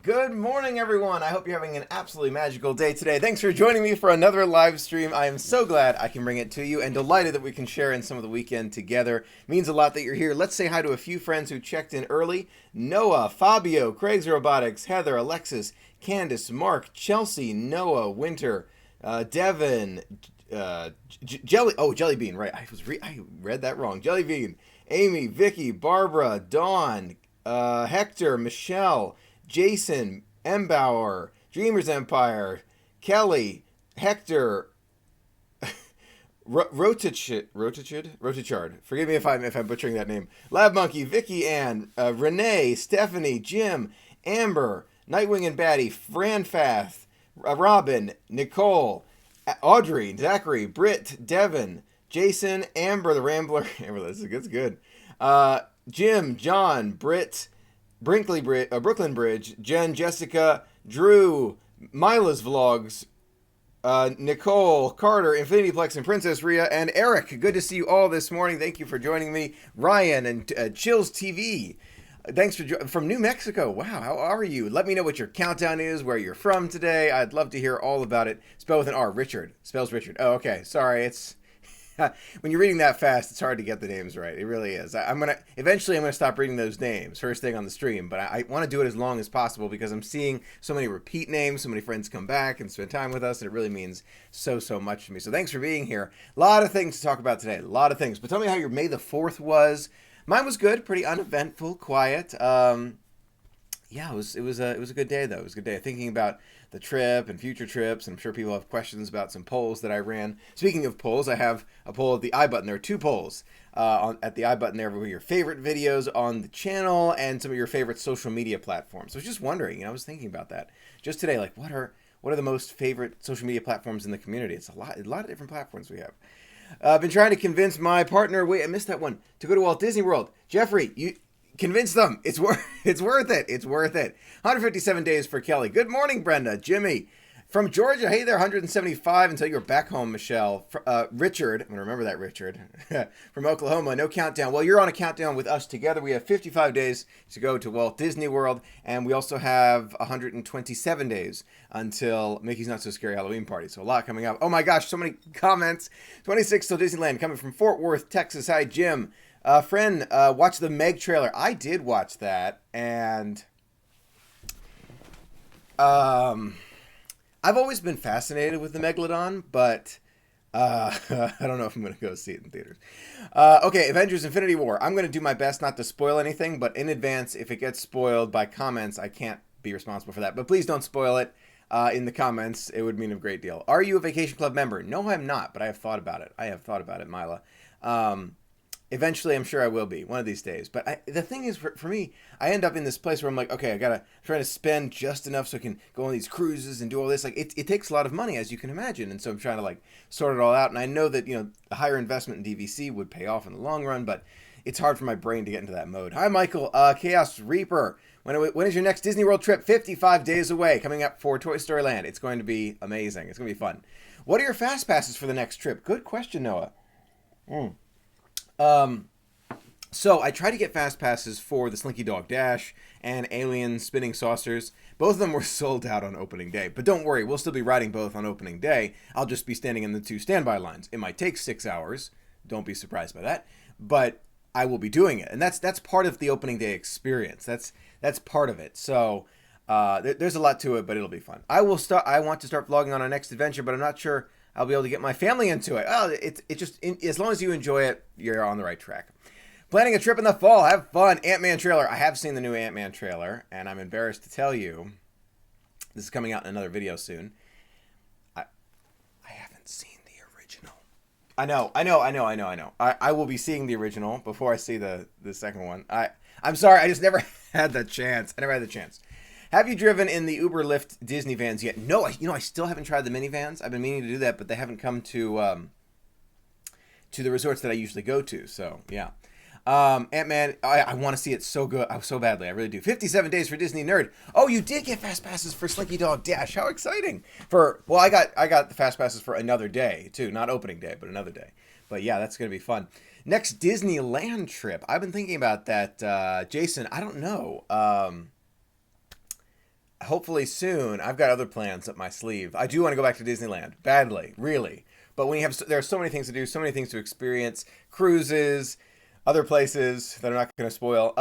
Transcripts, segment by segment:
Good morning, everyone. I hope you're having an absolutely magical day today. Thanks for joining me for another live stream. I am so glad I can bring it to you and delighted that we can share in some of the weekend together. It means a lot that you're here. Let's say hi to a few friends who checked in early. Noah, Fabio, Craig's Robotics, Heather, Alexis, Candace, Mark, Chelsea, Noah, Winter, Devin, Jelly. Oh, Jelly Bean. Right. I read that wrong. Jelly Bean, Amy, Vicky, Barbara, Dawn, Hector, Michelle, Jason, Embauer, Dreamers Empire, Kelly, Hector, Rotichard. Forgive me if I'm butchering that name. Lab Monkey, Vicky Ann, Renee, Stephanie, Jim, Amber, Nightwing and Batty, Fran Fath, Robin, Nicole, Audrey, Zachary, Britt, Devin, Jason, Amber the Rambler. Amber, that's good. Jim, John, Britt, Brooklyn Bridge, Jen, Jessica, Drew, Mila's Vlogs, Nicole, Carter, Infinity Plex, and Princess Rhea, and Eric. Good to see you all this morning. Thank you for joining me. Ryan and Chills TV. Thanks from New Mexico. Wow, how are you? Let me know what your countdown is, where you're from today. I'd love to hear all about it. Spelled with an R. Richard. Spells Richard. Oh, okay. Sorry, it's... when you're reading that fast, it's hard to get the names right. It really is. Eventually I'm gonna stop reading those names first thing on the stream, but I want to do it as long as possible because I'm seeing so many repeat names, so many friends come back and spend time with us, and it really means so much to me. So thanks for being here. A lot of things to talk about today. A lot of things. But tell me how your May the 4th was. Mine was good, pretty uneventful, quiet. Yeah, it was a good day though. It was a good day. Thinking about the trip and future trips, and I'm sure people have questions about some polls that I ran. Speaking of polls, I have a poll at the I button. There are two polls at the I button there for your favorite videos on the channel and some of your favorite social media platforms. I was just wondering, I was thinking about that just today. Like, what are the most favorite social media platforms in the community? It's a lot of different platforms we have. I've been trying to convince my partner. Wait, I missed that one. To go to Walt Disney World. Jeffrey, you. Convince them. It's worth it. It's worth it. 157 days for Kelly. Good morning, Brenda. Jimmy. From Georgia. Hey there, 175 until you're back home, Michelle. Richard. I'm going to remember that, Richard. From Oklahoma. No countdown. Well, you're on a countdown with us together. We have 55 days to go to Walt Disney World. And we also have 127 days until Mickey's Not So Scary Halloween Party. So a lot coming up. Oh my gosh, so many comments. 26 till Disneyland. Coming from Fort Worth, Texas. Hi, Jim. Friend, watch the Meg trailer. I did watch that, and I've always been fascinated with the Megalodon, but I don't know if I'm going to go see it in theaters. Okay, Avengers Infinity War. I'm going to do my best not to spoil anything, but in advance, if it gets spoiled by comments, I can't be responsible for that. But please don't spoil it in the comments. It would mean a great deal. Are you a Vacation Club member? No, I'm not, but I have thought about it. Mila. Eventually, I'm sure I will be one of these days. But the thing is, for me, I end up in this place where I'm like, okay, I gotta try to spend just enough so I can go on these cruises and do all this. Like, it takes a lot of money, as you can imagine. And so I'm trying to like sort it all out. And I know that a higher investment in DVC would pay off in the long run, but it's hard for my brain to get into that mode. Hi, Michael, Chaos Reaper. When is your next Disney World trip? 55 days away, coming up for Toy Story Land. It's going to be amazing. It's going to be fun. What are your fast passes for the next trip? Good question, Noah. So I tried to get fast passes for the Slinky Dog Dash and Alien Spinning Saucers. Both of them were sold out on opening day. But don't worry, we'll still be riding both on opening day. I'll just be standing in the 2 standby lines. It might take 6 hours. Don't be surprised by that. But I will be doing it. And that's part of the opening day experience. That's part of it. So there's a lot to it, but it'll be fun. I want to start vlogging on our next adventure, but I'm not sure I'll be able to get my family into it. Oh, as long as you enjoy it, you're on the right track. Planning a trip in the fall. Have fun. Ant-Man trailer. I have seen the new Ant-Man trailer, and I'm embarrassed to tell you, this is coming out in another video soon. I haven't seen the original. I know. I will be seeing the original before I see the second one. I'm sorry. I just never had the chance. Have you driven in the Uber Lyft Disney vans yet? No, I still haven't tried the minivans. I've been meaning to do that, but they haven't come to the resorts that I usually go to. So yeah, Ant-Man. I want to see it so good, so badly. I really do. 57 days for Disney Nerd. Oh, you did get fast passes for Slinky Dog Dash. How exciting! I got the fast passes for another day too, not opening day, but another day. But yeah, that's gonna be fun. Next Disneyland trip. I've been thinking about that, Jason. I don't know. hopefully soon. I've got other plans up my sleeve. I do want to go back to Disneyland badly, really. But when you have, there are so many things to do, so many things to experience, cruises, other places that I'm not going to spoil.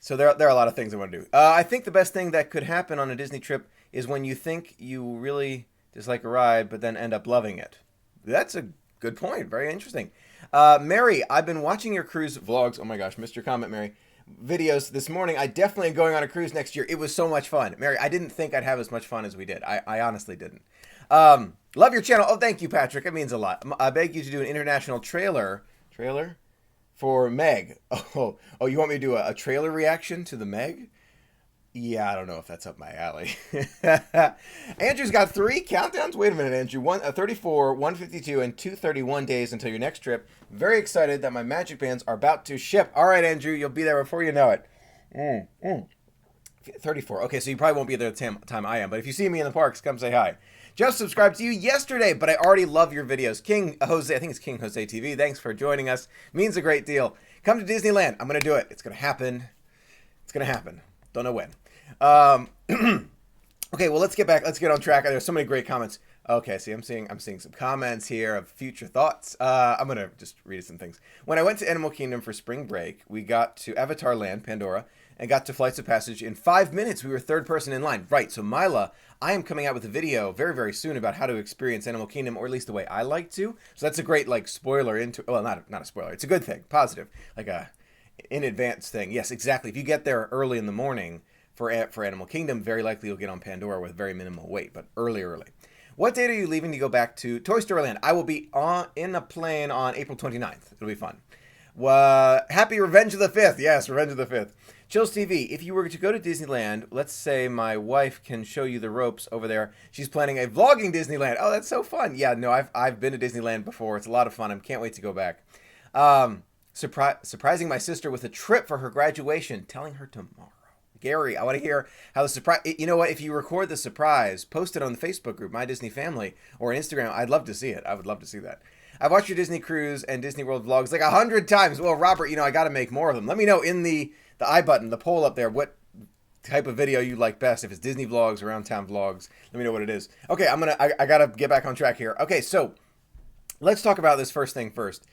So there are a lot of things I want to do. I think the best thing that could happen on a Disney trip is when you think you really dislike a ride, but then end up loving it. That's a good point. Very interesting. Mary, I've been watching your cruise vlogs. Oh my gosh, missed your comment, Mary. Videos this morning. I definitely am going on a cruise next year. It was so much fun. Mary, I didn't think I'd have as much fun as we did. I honestly didn't. Love your channel. Oh, thank you, Patrick. It means a lot. I beg you to do an international trailer for Meg. Oh, you want me to do a trailer reaction to the Meg? Yeah, I don't know if that's up my alley. Andrew's got 3 countdowns. Wait a minute, Andrew. 34, 152, and 231 days until your next trip. Very excited that my magic bands are about to ship. All right, Andrew, you'll be there before you know it. 34. Okay, so you probably won't be there at the time I am, but if you see me in the parks, come say hi. Just subscribed to you yesterday, but I already love your videos. King Jose, I think it's King Jose TV. Thanks for joining us. Means a great deal. Come to Disneyland. I'm going to do it. It's going to happen. It's going to happen. Don't know when. Okay, well, let's get on track. There's so many great comments. Okay, see, I'm seeing some comments here of future thoughts. I'm going to just read some things. When I went to Animal Kingdom for spring break, we got to Avatar Land, Pandora, and got to Flights of Passage in 5 minutes. We were third person in line. Right, so Mila, I am coming out with a video very, very soon about how to experience Animal Kingdom, or at least the way I like to. So that's a great, spoiler into, well, not a spoiler. It's a good thing, positive, like a in advance thing. Yes, exactly. If you get there early in the morning for Animal Kingdom, very likely you'll get on Pandora with very minimal wait, but early. What date are you leaving to go back to Toy Story Land? I will be in a plane on April 29th. It'll be fun. Happy Revenge of the 5th. Yes, Revenge of the 5th. Chills TV, if you were to go to Disneyland, let's say my wife can show you the ropes over there. She's planning a vlogging Disneyland. Oh, that's so fun. Yeah, no, I've been to Disneyland before. It's a lot of fun. I can't wait to go back. Surprising my sister with a trip for her graduation, telling her tomorrow. Gary, I want to hear how the surprise... You know what? If you record the surprise, post it on the Facebook group, My Disney Family, or Instagram. I'd love to see it. I would love to see that. I've watched your Disney Cruise and Disney World vlogs like 100 times. Well, Robert, I got to make more of them. Let me know in the I button, the poll up there, what type of video you like best. If it's Disney vlogs, around town vlogs, let me know what it is. Okay, I got to get back on track here. Okay, so let's talk about this first thing first.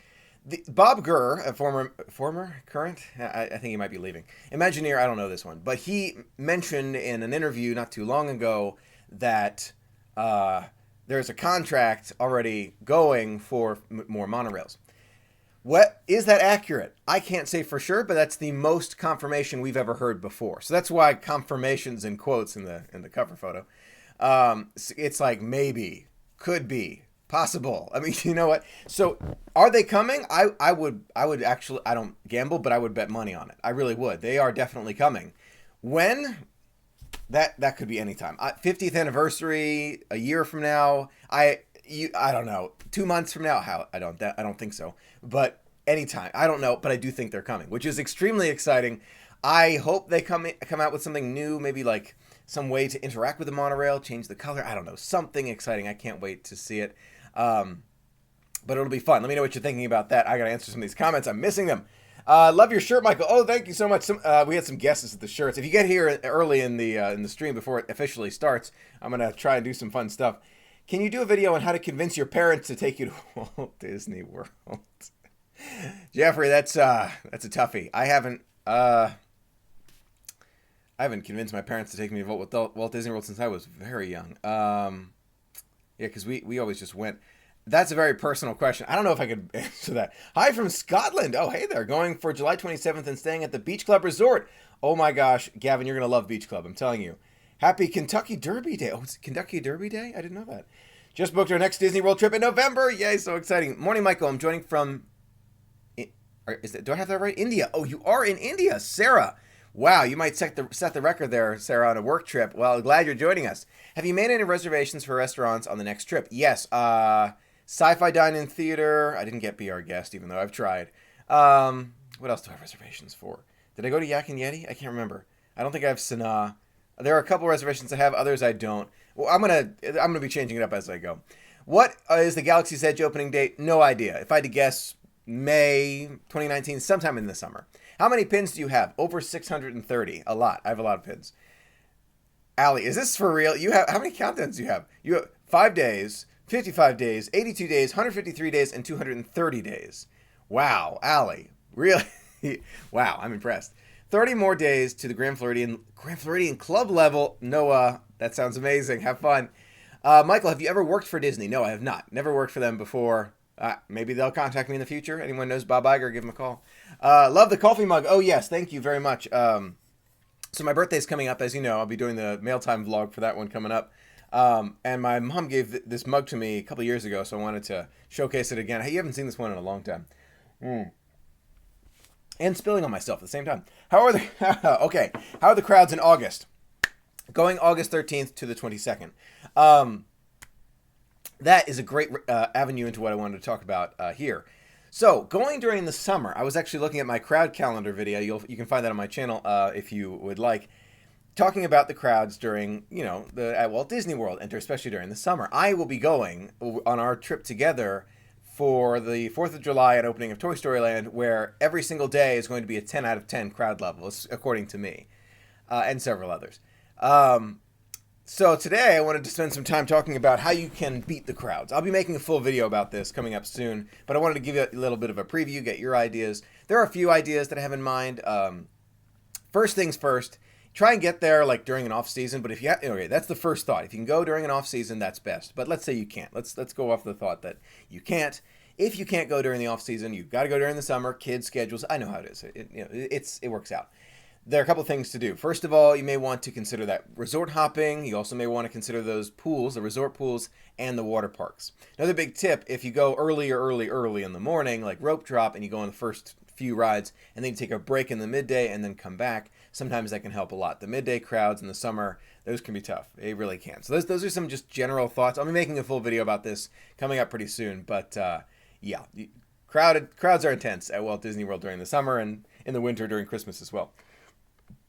Bob Gurr, a current, I think he might be leaving, Imagineer, I don't know this one, but he mentioned in an interview not too long ago that there's a contract already going for more monorails. What is that accurate? I can't say for sure, but that's the most confirmation we've ever heard before. So that's why confirmations in quotes in the cover photo. It's like maybe, could be, possible. I mean, you know what? So are they coming? I would actually, I don't gamble, but I would bet money on it. I really would. They are definitely coming. When? That could be anytime. 50th anniversary, a year from now. I don't know. 2 months from now? How? I don't think so. But anytime. I don't know, but I do think they're coming, which is extremely exciting. I hope they come out with something new, maybe like some way to interact with the monorail, change the color. I don't know. Something exciting. I can't wait to see it. But it'll be fun. Let me know what you're thinking about that. I got to answer some of these comments. I'm missing them. Love your shirt, Michael. Oh, thank you so much. We had some guesses at the shirts. If you get here early in the stream before it officially starts, I'm going to try and do some fun stuff. Can you do a video on how to convince your parents to take you to Walt Disney World? Jeffrey, that's a toughie. I haven't convinced my parents to take me to Walt Disney World since I was very young. Yeah, because we always just went. That's a very personal question. I don't know if I could answer that. Hi from Scotland. Oh, hey there. Going for July 27th and staying at the Beach Club Resort. Oh my gosh, Gavin, you're going to love Beach Club. I'm telling you. Happy Kentucky Derby Day. Oh, it's Kentucky Derby Day? I didn't know that. Just booked our next Disney World trip in November. Yay, so exciting. Morning, Michael. I'm joining from... do I have that right? India. Oh, you are in India. Sarah. Wow, you might set the record there, Sarah, on a work trip. Well, glad you're joining us. Have you made any reservations for restaurants on the next trip? Yes. Sci-Fi Dine-In Theater. I didn't get Be Our Guest, even though I've tried. What else do I have reservations for? Did I go to Yak and Yeti? I can't remember. I don't think I have Sanaa. There are a couple reservations I have, others I don't. Well, I'm gonna be changing it up as I go. What is the Galaxy's Edge opening date? No idea. If I had to guess, May 2019, sometime in the summer. How many pins do you have? Over 630. A lot. I have a lot of pins. Allie, is this for real? You have how many countdowns do you have? You have 5 days, 55 days, 82 days, 153 days, and 230 days. Wow, Allie, really? Wow, I'm impressed. 30 more days to the Grand Floridian club level. Noah, that sounds amazing. Have fun. Michael, have you ever worked for Disney? No, I have not. Never worked for them before. Maybe they'll contact me in the future. Anyone knows Bob Iger, give him a call. Love the coffee mug. Oh, yes. Thank you very much. So my birthday's coming up. As you know, I'll be doing the mail time vlog for that one coming up. And my mom gave this mug to me a couple years ago, so I wanted to showcase it again. Hey, you haven't seen this one in a long time. And spilling on myself at the same time. How are the crowds in August? Going August 13th to the 22nd. That is a great avenue into what I wanted to talk about here. So, going during the summer, I was actually looking at my crowd calendar video. You can find that on my channel if you would like. Talking about the crowds during, at Walt Disney World, and especially during the summer. I will be going on our trip together for the 4th of July and opening of Toy Story Land, where every single day is going to be a 10 out of 10 crowd level, according to me, and several others. So today I wanted to spend some time talking about how you can beat the crowds. I'll be making a full video about this coming up soon, but I wanted to give you a little bit of a preview, get your ideas. There are a few ideas that I have in mind. First things first, try and get there like during an off season, but if you okay, that's the first thought. If you can go during an off season, that's best. But let's say you can't. Let's go off the thought that you can't. If you can't go during the off season, you've got to go during the summer. Kids' schedules, I know how it is. It works out. There are a couple things to do. First of all, you may want to consider that resort hopping. You also may want to consider those pools, the resort pools, and the water parks. Another big tip, if you go early in the morning, like rope drop, and you go on the first few rides, and then you take a break in the midday and then come back, sometimes that can help a lot. The midday crowds in the summer, those can be tough. They really can. So those are some just general thoughts. I'll be making a full video about this coming up pretty soon. But yeah, crowds are intense at Walt Disney World during the summer and in the winter during Christmas as well.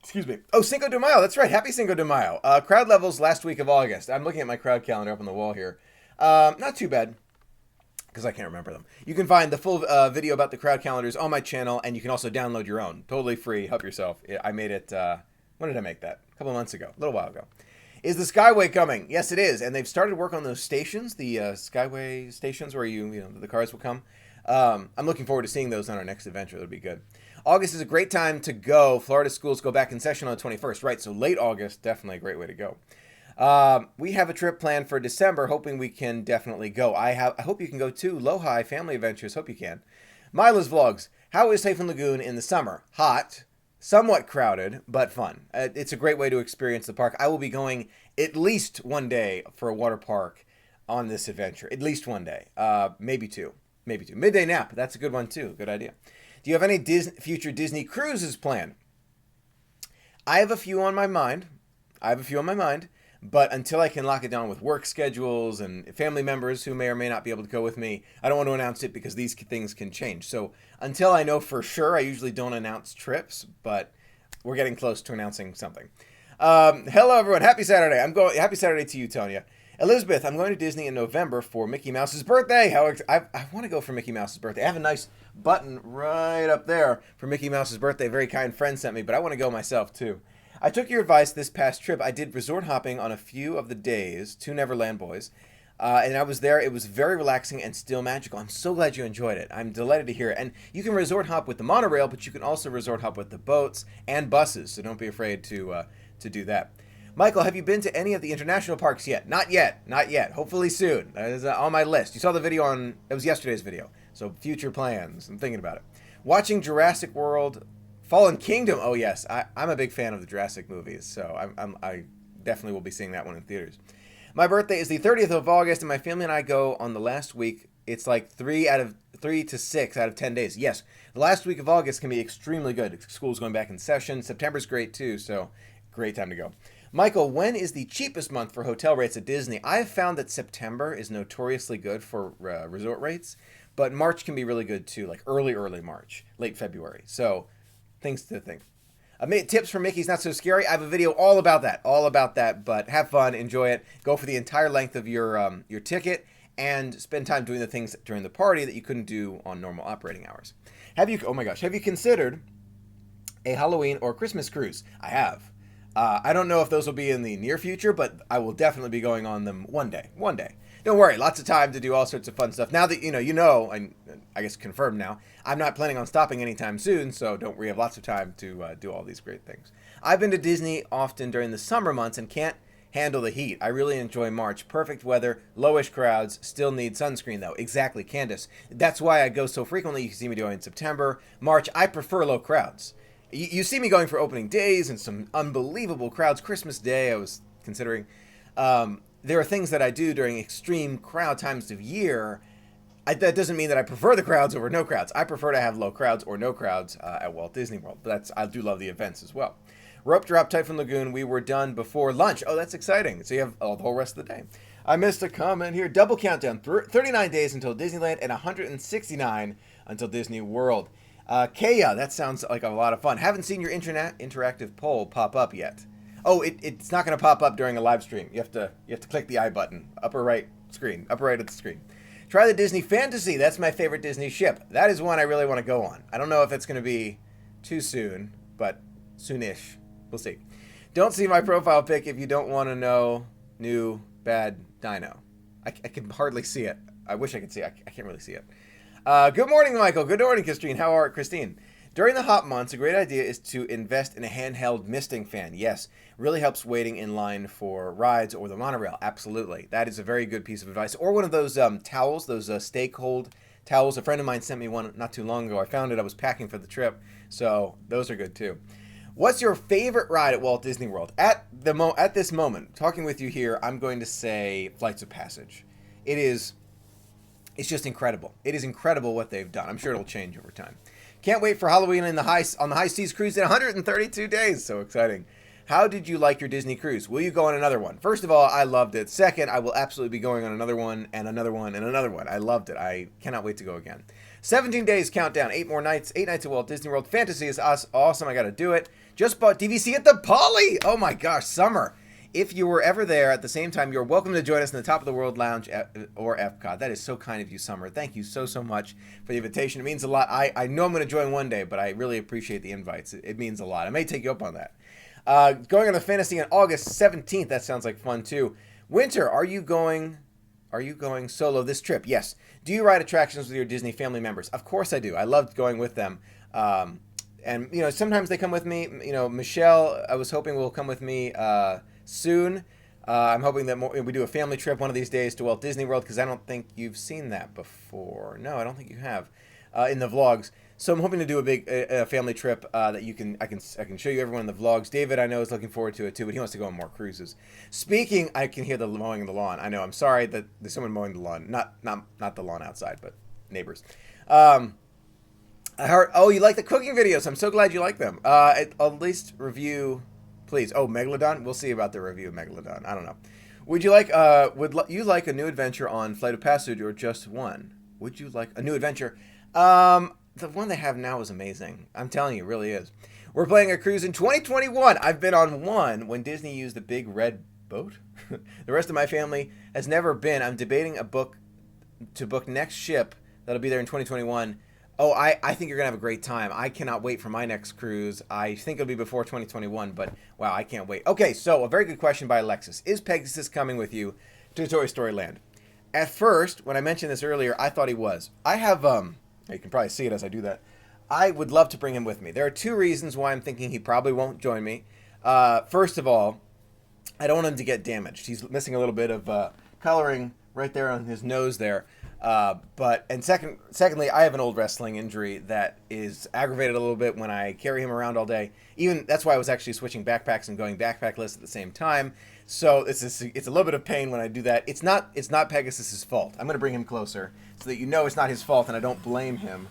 Excuse me. Oh, Cinco de Mayo. That's right. Happy Cinco de Mayo. Crowd levels last week of August. I'm looking at my crowd calendar up on the wall here. Not too bad, because I can't remember them. You can find the full video about the crowd calendars on my channel, and you can also download your own. Totally free. Help yourself. I made it, when did I make that? A couple of months ago. A little while ago. Is the Skyway coming? Yes, it is. And they've started work on those stations, the Skyway stations where the cars will come. I'm looking forward to seeing those on our next adventure. That'll be good. August is a great time to go. Florida schools go back in session on the 21st, right? So late August, definitely a great way to go. We have a trip planned for December, hoping we can definitely go. I hope you can go too. Lohi Family Adventures, hope you can. Mila's Vlogs. How is Typhoon Lagoon in the summer? Hot, somewhat crowded, but fun. It's a great way to experience the park. I will be going at least one day for a water park on this adventure. At least one day. Maybe two. Midday nap, that's a good one too. Good idea. Do you have any future Disney cruises planned? I have a few on my mind. But until I can lock it down with work schedules and family members who may or may not be able to go with me, I don't want to announce it because these things can change. So until I know for sure, I usually don't announce trips, but we're getting close to announcing something. Hello, everyone. Happy Saturday. Happy Saturday to you, Tonya. Elizabeth, I'm going to Disney in November for Mickey Mouse's birthday. I want to go for Mickey Mouse's birthday. I have a nice button right up there for Mickey Mouse's birthday. A very kind friend sent me, but I want to go myself too. I took your advice this past trip. I did resort hopping on a few of the days, 2 Neverland Boys, and I was there. It was very relaxing and still magical. I'm so glad you enjoyed it. I'm delighted to hear it. And you can resort hop with the monorail, but you can also resort hop with the boats and buses, so don't be afraid to do that. Michael, have you been to any of the international parks yet? Not yet. Hopefully soon. That is on my list. You saw the video it was yesterday's video. So future plans. I'm thinking about it. Watching Jurassic World, Fallen Kingdom. Oh yes, I'm a big fan of the Jurassic movies. So I definitely will be seeing that one in theaters. My birthday is the 30th of August, and my family and I go on the last week. It's like 3 to 6 out of 10 days. Yes, the last week of August can be extremely good. School's going back in session. September's great too, so great time to go. Michael, when is the cheapest month for hotel rates at Disney? I've found that September is notoriously good for resort rates, but March can be really good too, like early March, late February. So, things to think. Tips for Mickey's Not So Scary. I have a video all about that, but have fun, enjoy it. Go for the entire length of your ticket and spend time doing the things during the party that you couldn't do on normal operating hours. Have you considered a Halloween or Christmas cruise? I have. I don't know if those will be in the near future, but I will definitely be going on them one day. One day. Don't worry, lots of time to do all sorts of fun stuff. Now that and I guess confirmed now, I'm not planning on stopping anytime soon, so don't worry, I have lots of time to do all these great things. I've been to Disney often during the summer months and can't handle the heat. I really enjoy March. Perfect weather, lowish crowds, still need sunscreen though. Exactly, Candace. That's why I go so frequently. You can see me doing in September, March. I prefer low crowds. You see me going for opening days and some unbelievable crowds. Christmas Day, I was considering. There are things that I do during extreme crowd times of year. That doesn't mean that I prefer the crowds over no crowds. I prefer to have low crowds or no crowds at Walt Disney World. But I do love the events as well. Rope drop, Typhoon Lagoon. We were done before lunch. Oh, that's exciting. So you have the whole rest of the day. I missed a comment here. Double countdown. 39 days until Disneyland and 169 until Disney World. Kaya, that sounds like a lot of fun. Haven't seen your interactive poll pop up yet. Oh, it's not going to pop up during a live stream. You have to click the I button, upper right of the screen. Try the Disney Fantasy. That's my favorite Disney ship. That is one I really want to go on. I don't know if it's going to be too soon, but soonish. We'll see. Don't see my profile pic if you don't want to know new bad dino. I can hardly see it. I wish I could see it. I can't really see it. Good morning, Michael. Good morning, Christine. How are Christine? During the hot months, a great idea is to invest in a handheld misting fan. Yes, really helps waiting in line for rides or the monorail. Absolutely. That is a very good piece of advice. Or one of those towels, those stay cold towels. A friend of mine sent me one not too long ago. I found it. I was packing for the trip. So those are good too. What's your favorite ride at Walt Disney World? At this moment, talking with you here, I'm going to say Flights of Passage. It's just incredible. It is incredible what they've done. I'm sure it'll change over time. Can't wait for Halloween on the High Seas cruise in 132 days. So exciting. How did you like your Disney cruise? Will you go on another one? First of all, I loved it. Second, I will absolutely be going on another one and another one and another one. I loved it. I cannot wait to go again. 17 days countdown, 8 more nights, 8 nights at Walt Disney World. Fantasy is awesome. I got to do it. Just bought DVC at the Poly. Oh my gosh, summer. If you were ever there at the same time, you're welcome to join us in the Top of the World Lounge or Epcot. That is so kind of you, Summer. Thank you so much for the invitation. It means a lot. I know I'm going to join one day, but I really appreciate the invites. It means a lot. I may take you up on that. Going on the Fantasy on August 17th. That sounds like fun too. Winter, are you going solo this trip? Yes. Do you ride attractions with your Disney family members? Of course I do. I loved going with them. And sometimes they come with me. Michelle, I was hoping will come with me soon. I'm hoping that we do a family trip one of these days to Walt Disney World, because I don't think you've seen that before. No, I don't think you have in the vlogs. So I'm hoping to do a big family trip that I can show you everyone in the vlogs. David, I know, is looking forward to it too, but he wants to go on more cruises. Speaking, I can hear the mowing of the lawn. I know. I'm sorry that there's someone mowing the lawn, not the lawn outside, but neighbors. I heard. Oh, you like the cooking videos? I'm so glad you like them. At least review. Please. Oh, Megalodon? We'll see about the review of Megalodon. I don't know. Would you like you like a new adventure on Flight of Passage or just one? Would you like a new adventure? The one they have now is amazing. I'm telling you, it really is. We're planning a cruise in 2021. I've been on one when Disney used the big red boat. The rest of my family has never been. I'm debating to book next ship that'll be there in 2021. Oh, I think you're going to have a great time. I cannot wait for my next cruise. I think it'll be before 2021, but wow, I can't wait. Okay, so a very good question by Alexis. Is Pegasus coming with you to Toy Story Land? At first, when I mentioned this earlier, I thought he was. I have, you can probably see it as I do that. I would love to bring him with me. There are two reasons why I'm thinking he probably won't join me. First of all, I don't want him to get damaged. He's missing a little bit of coloring right there on his nose there. Secondly, I have an old wrestling injury that is aggravated a little bit when I carry him around all day. Even that's why I was actually switching backpacks and going backpackless at the same time. So it's a little bit of pain when I do that. It's not Pegasus's fault. I'm going to bring him closer so that you know it's not his fault and I don't blame him.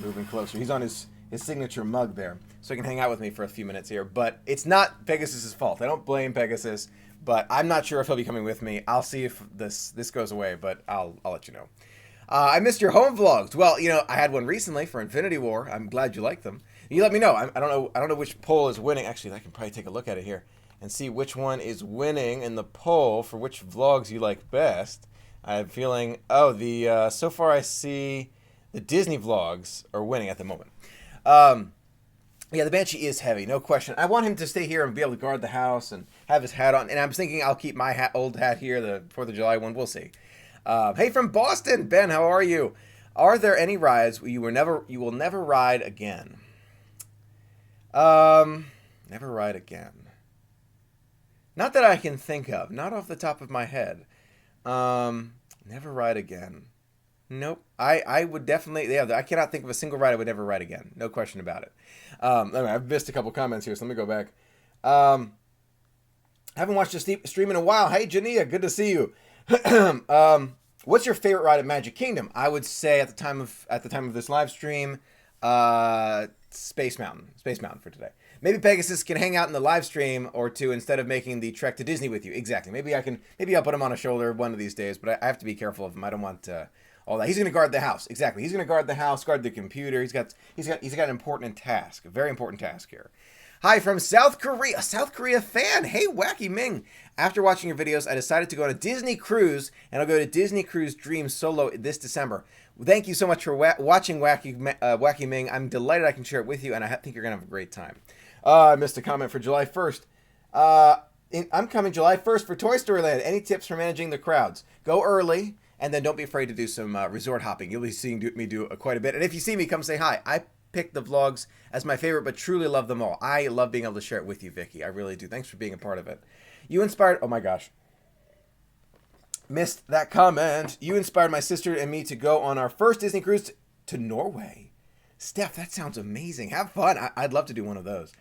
Moving closer. He's on his signature mug there, so he can hang out with me for a few minutes here. But it's not Pegasus's fault. I don't blame Pegasus. But I'm not sure if he'll be coming with me. I'll see if this goes away, but I'll let you know. I missed your home vlogs. Well, I had one recently for Infinity War. I'm glad you liked them. You let me know. I don't know which poll is winning. Actually, I can probably take a look at it here and see which one is winning in the poll for which vlogs you like best. I'm feeling so far I see the Disney vlogs are winning at the moment. Yeah, the Banshee is heavy, no question. I want him to stay here and be able to guard the house and have his hat on. And I'm thinking I'll keep my old hat here, the 4th of July one. We'll see. Hey, from Boston, Ben, how are you? Are there any rides you will never ride again? Never ride again. Not that I can think of. Not off the top of my head. Never ride again. Nope. I would definitely, yeah, I cannot think of a single ride I would never ride again. No question about it. I've missed a couple comments here, so let me go back. Haven't watched a stream in a while. Hey, Jania, good to see you. What's your favorite ride at Magic Kingdom? I would say at the time of this live stream, Space Mountain for today. Maybe Pegasus can hang out in the live stream or two instead of making the trek to Disney with you. Exactly. Maybe I'll put him on a shoulder one of these days, but I have to be careful of him. I don't want all that. He's going to guard the house. Exactly. He's going to guard the house, guard the computer. He's got an important task, a very important task here. Hi from South Korea, a South Korea fan. Hey, Wacky Ming. After watching your videos, I decided to go on a Disney cruise, and I'll go to Disney Cruise Dream solo this December. Thank you so much for watching, Wacky Ming. I'm delighted I can share it with you, and I think you're going to have a great time. I missed a comment for July 1st. I'm coming July 1st for Toy Story Land. Any tips for managing the crowds? Go early. And then don't be afraid to do some resort hopping. You'll be seeing me do quite a bit. And if you see me, come say hi. I picked the vlogs as my favorite, but truly love them all. I love being able to share it with you, Vicky. I really do. Thanks for being a part of it. You inspired... Oh, my gosh. Missed that comment. You inspired my sister and me to go on our first Disney cruise to Norway. Steph, that sounds amazing. Have fun. I'd love to do one of those.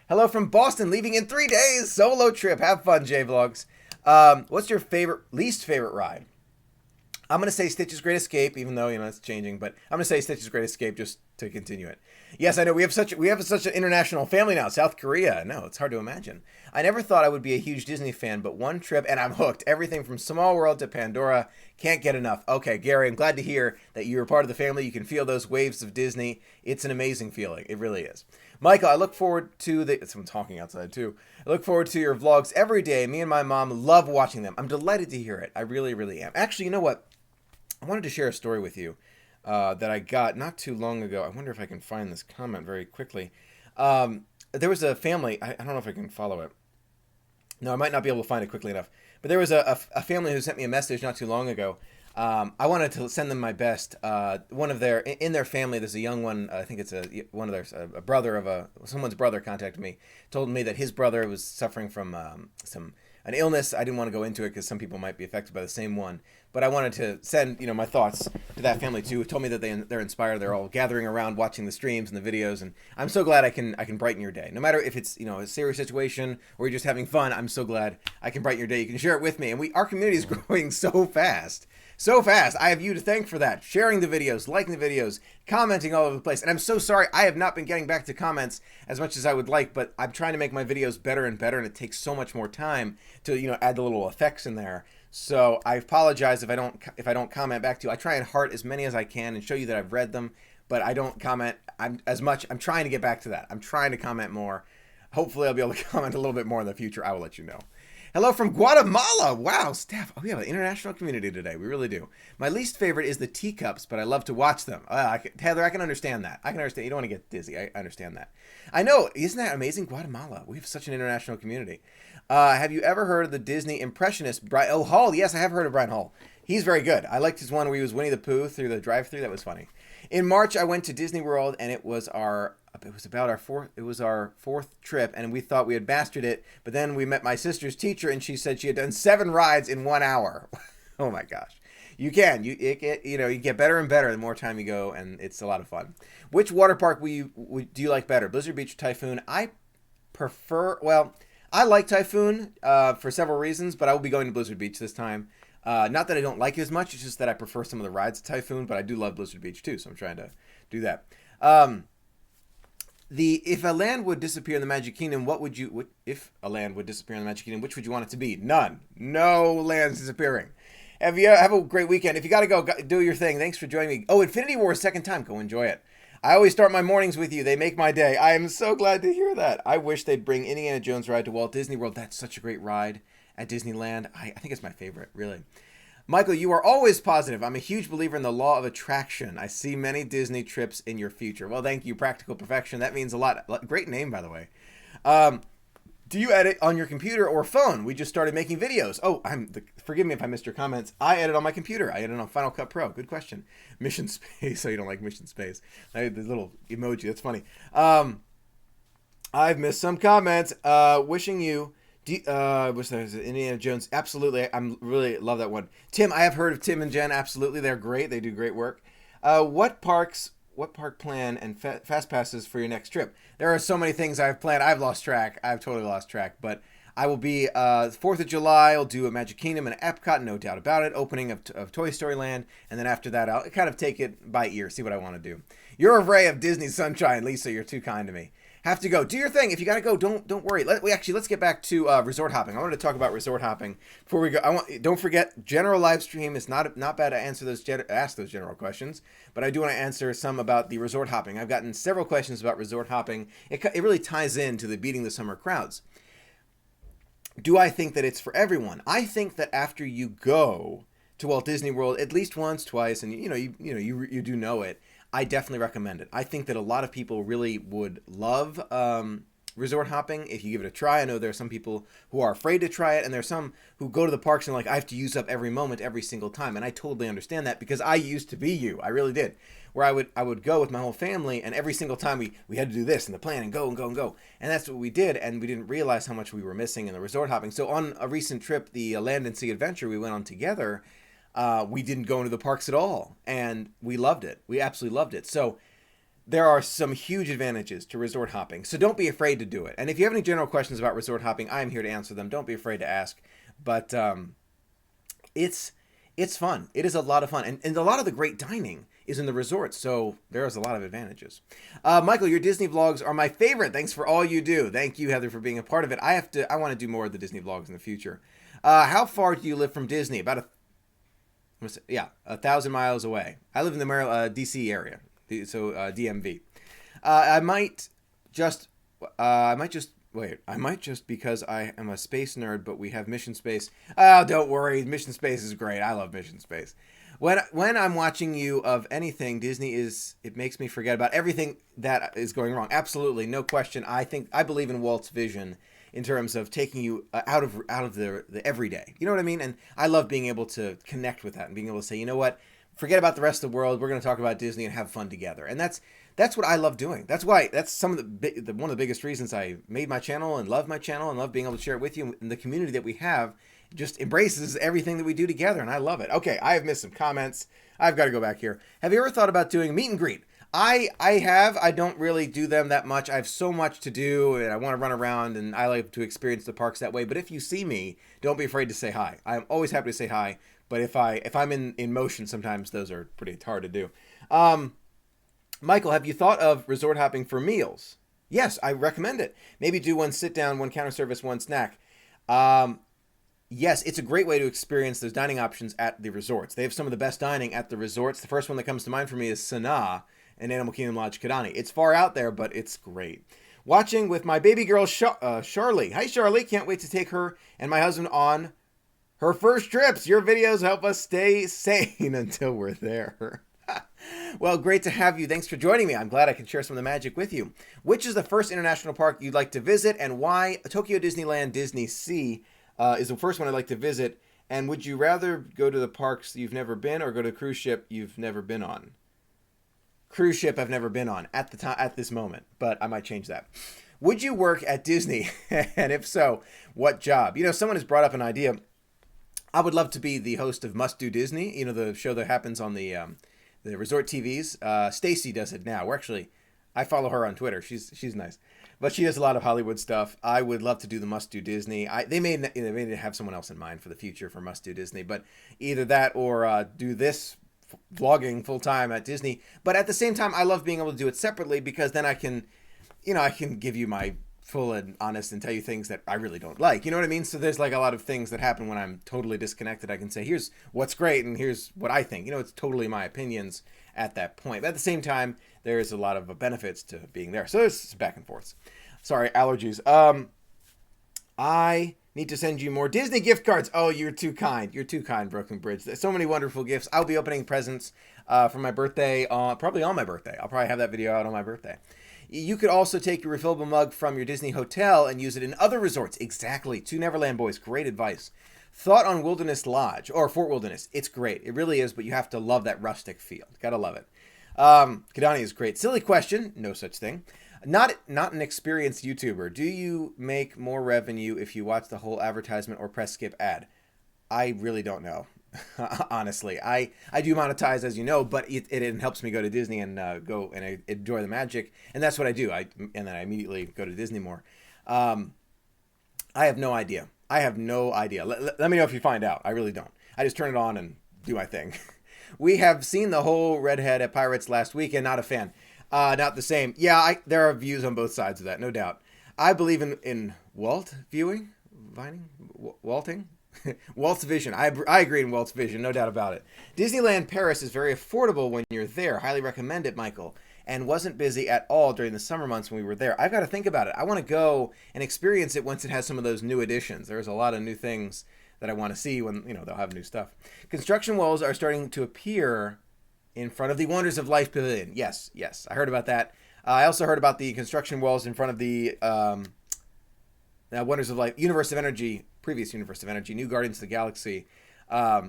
Hello from Boston, leaving in 3 days. Solo trip. Have fun, J-Vlogs. What's your least favorite ride? I'm going to say Stitch's Great Escape, even though, it's changing, but I'm going to say Stitch's Great Escape just to continue it. Yes, I know, we have such an international family now, South Korea. No, it's hard to imagine. I never thought I would be a huge Disney fan, but one trip and I'm hooked. Everything from Small World to Pandora, can't get enough. Okay, Gary, I'm glad to hear that you're part of the family. You can feel those waves of Disney. It's an amazing feeling. It really is. Michael, I look forward to someone talking outside too. I look forward to your vlogs every day. Me and my mom love watching them. I'm delighted to hear it. I really, really am. Actually, you know what? I wanted to share a story with you that I got not too long ago. I wonder if I can find this comment very quickly. There was a family. I don't know if I can follow it. No, I might not be able to find it quickly enough. But there was a family who sent me a message not too long ago. I wanted to send them my best. In their family, there's a young one. I think it's a brother of someone's brother contacted me, told me that his brother was suffering from an illness. I didn't want to go into it because some people might be affected by the same one. But I wanted to send, my thoughts to that family too. Told me that they're inspired. They're all gathering around, watching the streams and the videos, and I'm so glad I can brighten your day. No matter if it's a serious situation or you're just having fun, I'm so glad I can brighten your day. You can share it with me, and our community is growing so fast. So fast. I have you to thank for that. Sharing the videos, liking the videos, commenting all over the place. And I'm so sorry I have not been getting back to comments as much as I would like, but I'm trying to make my videos better and better, and it takes so much more time to, add the little effects in there. So I apologize if I don't comment back to you. I try and heart as many as I can and show you that I've read them, but I don't comment as much. I'm trying to get back to that. I'm trying to comment more. Hopefully I'll be able to comment a little bit more in the future. I will let you know. Hello from Guatemala. Wow, Steph. We have an international community today. We really do. My least favorite is the teacups, but I love to watch them. Heather, I can understand that. I can understand. You don't want to get dizzy. I understand that. I know. Isn't that amazing? Guatemala. We have such an international community. Have you ever heard of the Disney impressionist Brian Hall? Yes, I have heard of Brian Hall. He's very good. I liked his one where he was Winnie the Pooh through the drive-thru. That was funny. In March, I went to Disney World, and it was our fourth trip, and we thought we had mastered it. But then we met my sister's teacher, and she said she had done 7 rides in 1 hour. Oh my gosh! You get better and better the more time you go, and it's a lot of fun. Which water park do you like better, Blizzard Beach or Typhoon? I like Typhoon for several reasons, but I will be going to Blizzard Beach this time. Not that I don't like it as much, it's just that I prefer some of the rides at Typhoon, but I do love Blizzard Beach too, so I'm trying to do that. If a land would disappear in the Magic Kingdom, which would you want it to be? None. No lands disappearing. Have a great weekend. If you got to go, do your thing. Thanks for joining me. Oh, Infinity War second time. Go enjoy it. I always start my mornings with you. They make my day. I am so glad to hear that. I wish they'd bring Indiana Jones ride to Walt Disney World. That's such a great ride at Disneyland. I think it's my favorite, really. Michael, you are always positive. I'm a huge believer in the law of attraction. I see many Disney trips in your future. Well, thank you, Practical Perfection. That means a lot. Great name, by the way. Do you edit on your computer or phone? We just started making videos. Oh, forgive me if I missed your comments. I edit on my computer. I edit on Final Cut Pro. Good question. Mission Space. So you don't like Mission Space. The little emoji. That's funny. I've missed some comments. Wishing you... what's that? Is it Indiana Jones? Absolutely. I'm really love that one. Tim, I have heard of Tim and Jen. Absolutely. They're great. They do great work. What park plan and fast passes for your next trip? There are so many things I've planned. I've lost track. I've totally lost track. But I will be 4th of July. I'll do a Magic Kingdom and Epcot, no doubt about it. Opening of Toy Story Land, and then after that, I'll kind of take it by ear, see what I want to do. You're a ray of Disney sunshine, Lisa. You're too kind to me. Have to go. Do your thing. If you gotta go, don't worry. Let's get back to resort hopping. I wanted to talk about resort hopping before we go. Don't forget, general live stream is not bad to ask those general questions, but I do want to answer some about the resort hopping. I've gotten several questions about resort hopping. It really ties into the beating the summer crowds. Do I think that it's for everyone? I think that after you go to Walt Disney World at least once, twice, and you do know it, I definitely recommend it. I think that a lot of people really would love resort hopping if you give it a try. I know there are some people who are afraid to try it, and there are some who go to the parks and like, I have to use up every moment every single time. And I totally understand that because I used to be you. I really did. Where I would go with my whole family, and every single time we had to do this and the plan and go and go and go. And that's what we did, and we didn't realize how much we were missing in the resort hopping. So on a recent trip, the Land and Sea Adventure we went on together, we didn't go into the parks at all, and we loved it. We absolutely loved it. So there are some huge advantages to resort hopping. So don't be afraid to do it. And if you have any general questions about resort hopping, I'm here to answer them. Don't be afraid to ask. But it's fun. It is a lot of fun. And a lot of the great dining is in the resorts, so there's a lot of advantages. Michael, your Disney vlogs are my favorite. Thanks for all you do. Thank you, Heather, for being a part of it. I want to do more of the Disney vlogs in the future. How far do you live from Disney? About 1,000 miles away. I live in the DC area, so DMV. I might just because I am a space nerd, but we have Mission Space. Oh, don't worry, Mission Space is great. I love Mission Space. When I'm watching you of anything, it makes me forget about everything that is going wrong. Absolutely, no question. I believe in Walt's vision in terms of taking you out of the everyday. You know what I mean? And I love being able to connect with that and being able to say, you know what? Forget about the rest of the world. We're going to talk about Disney and have fun together. And that's what I love doing. That's some of one of the biggest reasons I made my channel and love my channel and love being able to share it with you. And the community that we have just embraces everything that we do together, and I love it. Okay, I have missed some comments. I've got to go back here. Have you ever thought about doing meet and greet? I have. I don't really do them that much. I have so much to do, and I want to run around, and I like to experience the parks that way. But if you see me, don't be afraid to say hi. I'm always happy to say hi. But if I'm in motion, sometimes those are pretty hard to do. Michael, have you thought of resort hopping for meals? Yes, I recommend it. Maybe do one sit down, one counter service, one snack. Yes, it's a great way to experience those dining options at the resorts. They have some of the best dining at the resorts. The first one that comes to mind for me is Sanaa and Animal Kingdom Lodge Kidani. It's far out there, but it's great. Watching with my baby girl, Charlie. Hi, Charlie. Can't wait to take her and my husband on her first trips. Your videos help us stay sane until we're there. Well, great to have you. Thanks for joining me. I'm glad I can share some of the magic with you. Which is the first international park you'd like to visit, and why? Tokyo Disneyland Disney Sea is the first one I'd like to visit. And would you rather go to the parks you've never been or go to a cruise ship you've never been on? Cruise ship I've never been on at this moment, but I might change that. Would you work at Disney? And if so, what job? You know, someone has brought up an idea. I would love to be the host of Must Do Disney, you know, the show that happens on the resort TVs. Stacy does it now. I follow her on Twitter. She's nice. But she does a lot of Hollywood stuff. I would love to do the Must Do Disney. They may have someone else in mind for the future for Must Do Disney, but either that or do this vlogging full time at Disney. But at the same time, I love being able to do it separately because then I can give you my full and honest and tell you things that I really don't like. You know what I mean? So there's like a lot of things that happen when I'm totally disconnected. I can say, here's what's great and here's what I think. You know, it's totally my opinions at that point. But at the same time, there's a lot of benefits to being there. So there's back and forth. Sorry, allergies. I Need to send you more Disney gift cards. Oh, you're too kind. You're too kind, Broken Bridge. There's so many wonderful gifts. I'll be opening presents for my birthday, probably on my birthday. I'll probably have that video out on my birthday. You could also take your refillable mug from your Disney hotel and use it in other resorts. Exactly. Two Neverland boys. Great advice. Thought on Wilderness Lodge or Fort Wilderness. It's great. It really is, but you have to love that rustic feel. Gotta love it. Kadani is great. Silly question. No such thing. Not an experienced YouTuber. Do you make more revenue if you watch the whole advertisement or press skip ad? I really don't know. Honestly, I do monetize, as you know, but it helps me go to Disney and go and enjoy the magic, and that's what I do. And then I immediately go to Disney more. I have no idea. Let me know if you find out. I really don't. I just turn it on and do my thing. We have seen the whole Redhead at Pirates last week, and not a fan. Not the same. Yeah, there are views on both sides of that, no doubt. I believe in Walt viewing, Walting. Walt's vision. I agree in Walt's vision, no doubt about it. Disneyland Paris is very affordable when you're there. Highly recommend it, Michael. And wasn't busy at all during the summer months when we were there. I've got to think about it. I want to go and experience it once it has some of those new additions. There's a lot of new things that I want to see when, they'll have new stuff. Construction walls are starting to appear in front of the Wonders of Life Pavilion. Yes. I heard about that. I also heard about the construction walls in front of the Wonders of Life, Universe of Energy, previous Universe of Energy, New Guardians of the Galaxy. I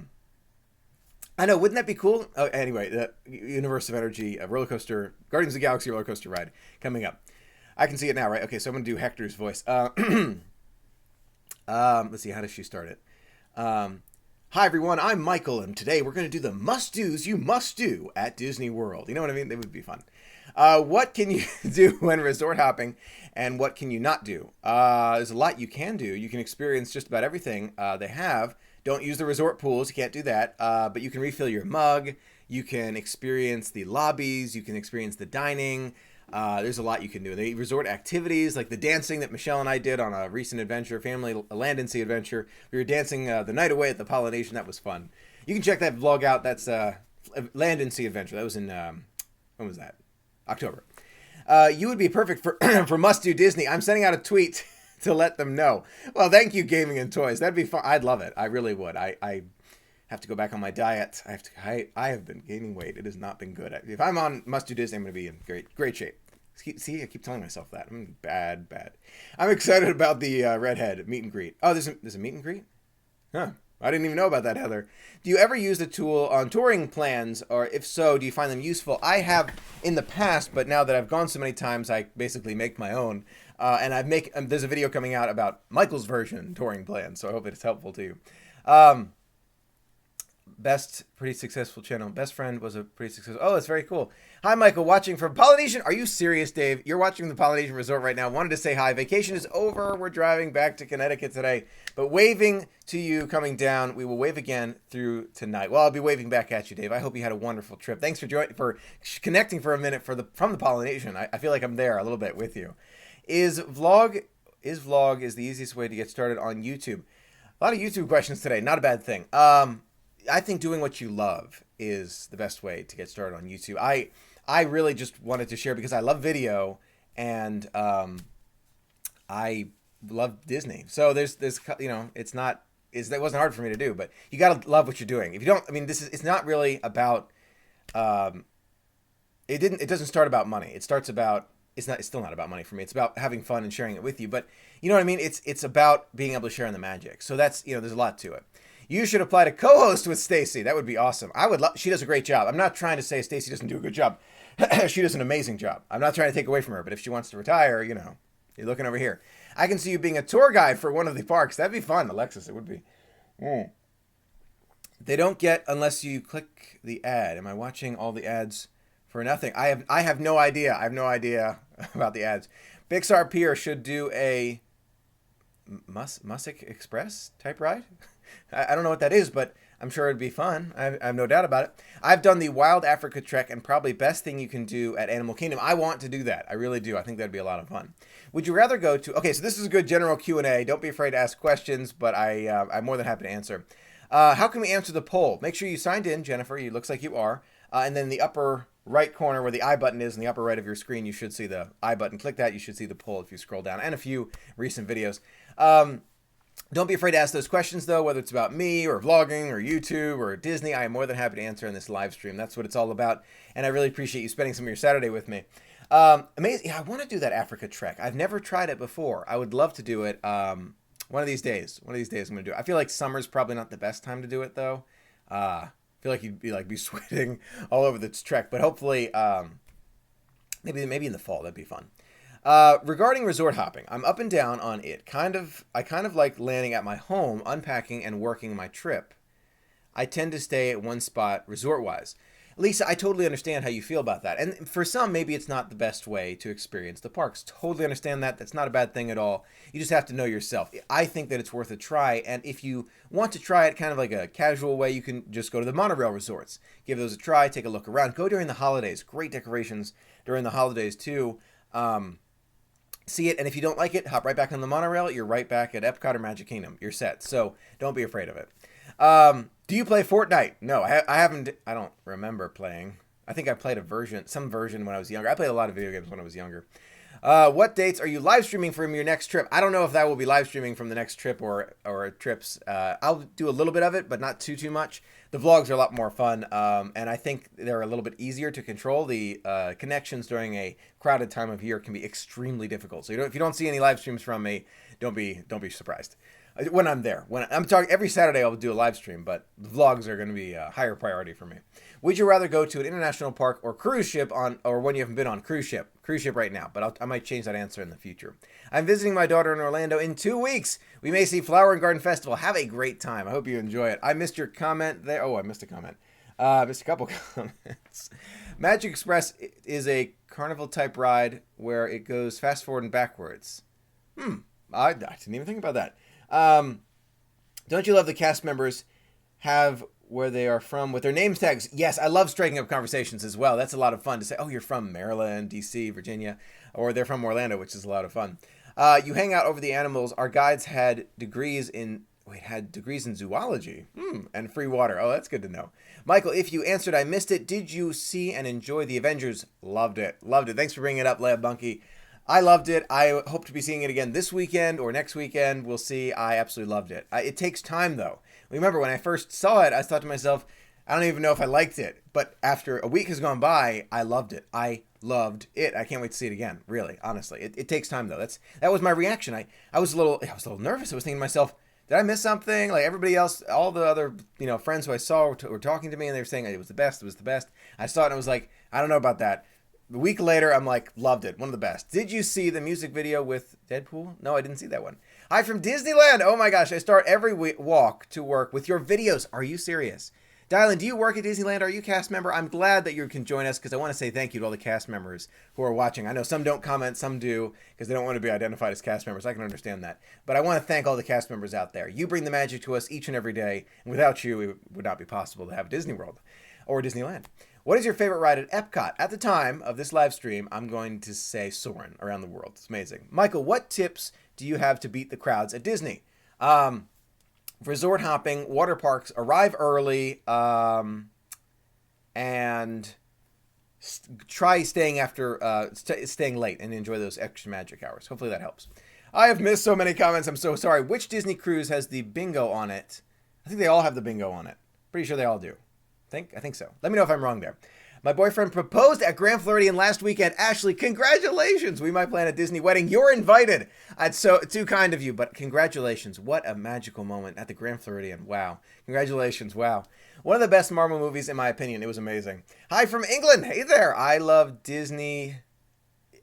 know, wouldn't that be cool? Oh, anyway, the Universe of Energy roller coaster, Guardians of the Galaxy roller coaster ride coming up. I can see it now, right? Okay, so I'm going to do Hector's voice. Let's see, how does she start it? Hi, everyone, I'm Michael, and today we're going to do the must-dos you must do at Disney World. You know what I mean? They would be fun. What can you do when resort hopping, and what can you not do? There's a lot you can do. You can experience just about everything they have. Don't use the resort pools. You can't do that. But you can refill your mug. You can experience the lobbies. You can experience the dining. There's a lot you can do. The resort activities, like the dancing that Michelle and I did on a recent adventure, family land and sea adventure. We were dancing the night away at the Polynesian. That was fun. You can check that vlog out. That's land and sea adventure. That was in, when was that? October. You would be perfect for for Must Do Disney. I'm sending out a tweet to let them know. Well, thank you, Gaming and Toys. That'd be fun. I'd love it. I really would. I have to go back on my diet. I have been gaining weight. It has not been good. If I'm on Must Do Disney, I'm going to be in great shape. See, I keep telling myself that. I'm bad. I'm excited about the Redhead meet and greet. Oh, there's a meet and greet? Huh. I didn't even know about that, Heather. Do you ever use the tool on touring plans, or if so, do you find them useful? I have in the past, but now that I've gone so many times, I basically make my own. And there's a video coming out about Michael's version touring plan, so I hope it's helpful to you. Best pretty successful channel. Best friend was a pretty successful. Oh, that's very cool. Hi, Michael, watching from Polynesian. Are you serious, Dave? You're watching the Polynesian Resort right now. Wanted to say hi. Vacation is over. We're driving back to Connecticut today, but waving to you coming down. We will wave again through tonight. Well, I'll be waving back at you, Dave. I hope you had a wonderful trip. Thanks for connecting for a minute from the Polynesian. I feel like I'm there a little bit with you. Is vlog the easiest way to get started on YouTube? A lot of YouTube questions today. Not a bad thing. I think doing what you love is the best way to get started on YouTube. I really just wanted to share because I love video and I love Disney. So there's that wasn't hard for me to do, but you got to love what you're doing. If you don't, it's not really about it doesn't start about money. It's still not about money for me. It's about having fun and sharing it with you. But you know what I mean? It's about being able to share in the magic. So that's, there's a lot to it. You should apply to co-host with Stacy. That would be awesome. She does a great job. I'm not trying to say Stacy doesn't do a good job. She does an amazing job. I'm not trying to take away from her, but if she wants to retire, you're looking over here. I can see you being a tour guide for one of the parks. That'd be fun, Alexis. It would be. They don't get unless you click the ad. Am I watching all the ads for nothing? I have no idea. I have no idea about the ads. Pixar Pier should do a Music Express type ride. I don't know what that is, but I'm sure it'd be fun. I have no doubt about it. I've done the Wild Africa Trek, and probably best thing you can do at Animal Kingdom. I want to do that. I really do. I think that'd be a lot of fun. Would you rather go to... Okay, so this is a good general Q&A. Don't be afraid to ask questions, but I'm more than happy to answer. How can we answer the poll? Make sure you signed in, Jennifer. It looks like you are. And then the upper right corner where the I button is, in the upper right of your screen, you should see the I button. Click that. You should see the poll if you scroll down, and a few recent videos. Don't be afraid to ask those questions, though, whether it's about me or vlogging or YouTube or Disney. I am more than happy to answer in this live stream. That's what it's all about, and I really appreciate you spending some of your Saturday with me. Amazing. Yeah, I want to do that Africa trek. I've never tried it before. I would love to do it one of these days. One of these days I'm going to do it. I feel like summer's probably not the best time to do it, though. I feel like you'd be sweating all over this trek, but hopefully maybe in the fall. That'd be fun. Regarding resort hopping, I'm up and down on it. I kind of like landing at my home, unpacking, and working my trip. I tend to stay at one spot resort-wise. Lisa, I totally understand how you feel about that. And for some, maybe it's not the best way to experience the parks. Totally understand that. That's not a bad thing at all. You just have to know yourself. I think that it's worth a try. And if you want to try it kind of like a casual way, you can just go to the monorail resorts. Give those a try. Take a look around. Go during the holidays. Great decorations during the holidays, too. See it, and if you don't like it, hop right back on the monorail. You're right back at Epcot or Magic Kingdom. You're set. So don't be afraid of it. Do you play Fortnite? No, I haven't. I don't remember playing. I think I played some version when I was younger. I played a lot of video games when I was younger. What dates are you live streaming from your next trip? I don't know if that will be live streaming from the next trip or trips. I'll do a little bit of it, but not too much. The vlogs are a lot more fun, and I think they're a little bit easier to control. The connections during a crowded time of year can be extremely difficult. So if you don't see any live streams from me, don't be surprised. When I'm there, when I'm talking every Saturday, I'll do a live stream, but the vlogs are going to be a higher priority for me. Would you rather go to an international park or cruise ship or when you haven't been on cruise ship right now? But I might change that answer in the future. I'm visiting my daughter in Orlando in 2 weeks. We may see Flower and Garden Festival. Have a great time. I hope you enjoy it. I missed your comment there. Oh, I missed a comment. Missed a couple comments. Magic Express is a carnival type ride where it goes fast forward and backwards. I didn't even think about that. Don't you love the cast members have where they are from with their name tags? Yes, I love striking up conversations as well. That's a lot of fun to say, oh, you're from Maryland, DC, Virginia, or they're from Orlando, which is a lot of fun. You hang out over the animals. Our guides had degrees in zoology and free water. Oh, that's good to know. Michael, if you answered, I missed it. Did you see and enjoy the Avengers? Loved it. Thanks for bringing it up, Lab Bunky. I loved it. I hope to be seeing it again this weekend or next weekend. We'll see. I absolutely loved it. It takes time, though. Remember, when I first saw it, I thought to myself, I don't even know if I liked it. But after a week has gone by, I loved it. I loved it. I can't wait to see it again, really, honestly. It takes time, though. That was my reaction. I was a little nervous. I was thinking to myself, did I miss something? Like everybody else, all the other friends who I saw were talking to me, and they were saying it was the best. It was the best. I saw it, and I was like, I don't know about that. A week later, I'm like, loved it. One of the best. Did you see the music video with Deadpool? No, I didn't see that one. Hi from Disneyland. Oh my gosh, I start every walk to work with your videos. Are you serious? Dylan, do you work at Disneyland? Are you a cast member? I'm glad that you can join us because I want to say thank you to all the cast members who are watching. I know some don't comment, some do because they don't want to be identified as cast members. I can understand that. But I want to thank all the cast members out there. You bring the magic to us each and every day. And without you, it would not be possible to have Disney World or Disneyland. What is your favorite ride at Epcot? At the time of this live stream, I'm going to say Soarin' around the world. It's amazing. Michael, what tips do you have to beat the crowds at Disney? Resort hopping, water parks, arrive early, and try staying late and enjoy those extra magic hours. Hopefully that helps. I have missed so many comments. I'm so sorry. Which Disney cruise has the bingo on it? I think they all have the bingo on it. Pretty sure they all do. I think so. Let me know if I'm wrong there. My boyfriend proposed at Grand Floridian last weekend. Ashley, congratulations. We might plan a Disney wedding. You're invited. It's so too kind of you, but congratulations. What a magical moment at the Grand Floridian. Wow. Congratulations. Wow. One of the best Marvel movies, in my opinion. It was amazing. Hi from England. Hey there. I love Disney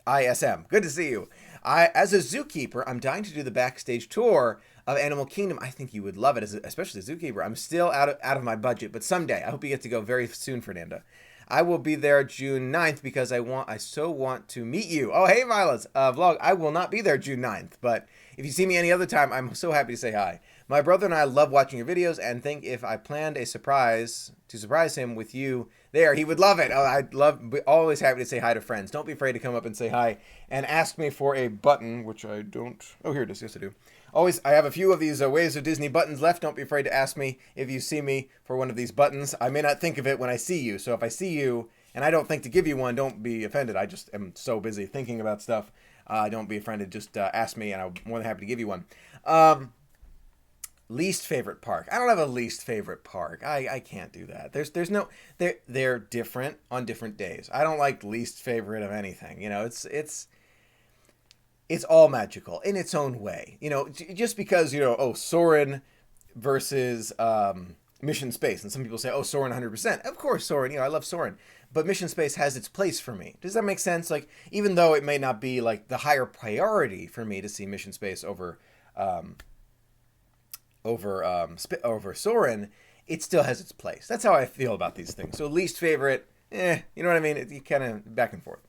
ISM. Good to see you. As a zookeeper, I'm dying to do the backstage tour of Animal Kingdom. I think you would love it, especially as a zookeeper. I'm still out of my budget, but someday. I hope you get to go very soon, Fernanda. I will be there June 9th because I so want to meet you. Oh, hey, Violets. Vlog. I will not be there June 9th, but if you see me any other time, I'm so happy to say hi. My brother and I love watching your videos and think if I planned a surprise to surprise him with you there, he would love it. Always happy to say hi to friends. Don't be afraid to come up and say hi and ask me for a button, which I don't. Oh, here it is. Yes, I do. I have a few of these Ways of Disney buttons left. Don't be afraid to ask me if you see me for one of these buttons. I may not think of it when I see you. So if I see you and I don't think to give you one, don't be offended. I just am so busy thinking about stuff. Don't be offended. Just ask me and I'm more than happy to give you one. Least favorite park. I don't have a least favorite park. I can't do that. There's no they're different on different days. I don't like least favorite of anything. You know, it's all magical in its own way. You know, just because, you know, oh, Soarin' versus Mission Space, and some people say, oh, Soarin' 100%. Of course, Soarin'. You know, I love Soarin', but Mission Space has its place for me. Does that make sense? Like, even though it may not be like the higher priority for me to see Mission Space over Soarin', it still has its place. That's how I feel about these things. So least favorite, you know what I mean? You kind of back and forth.